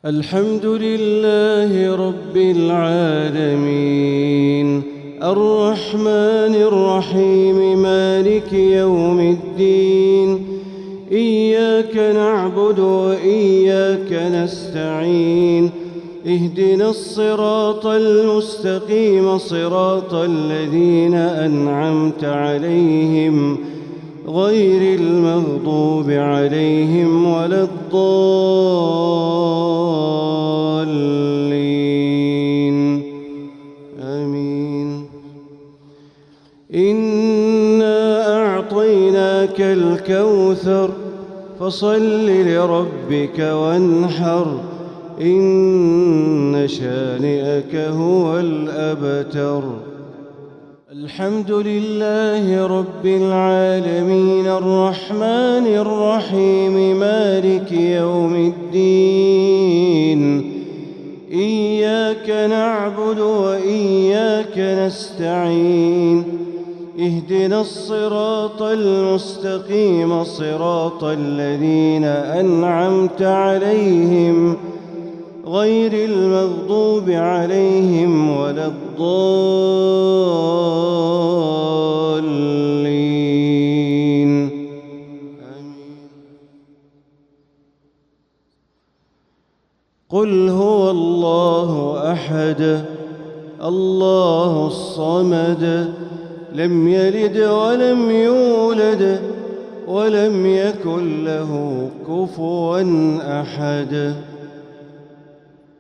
الحمد لله رب العالمين الرحمن الرحيم مالك يوم الدين إياك نعبد وإياك نستعين اهدنا الصراط المستقيم صراط الذين أنعمت عليهم غير المغضوب عليهم ولا الضالين آمين. إنا أعطيناك الكوثر فصل لربك وانحر إن شانئك هو الأبتر. الحمد لله رب العالمين الرحمن الرحيم مالك يوم الدين إياك نعبد وإياك نستعين اهدنا الصراط المستقيم صراط الذين أنعمت عليهم غير المغضوب عليهم ولا الضالين آمين. قل هو الله أحد الله الصمد لم يلد ولم يولد ولم يكن له كفوا أحد.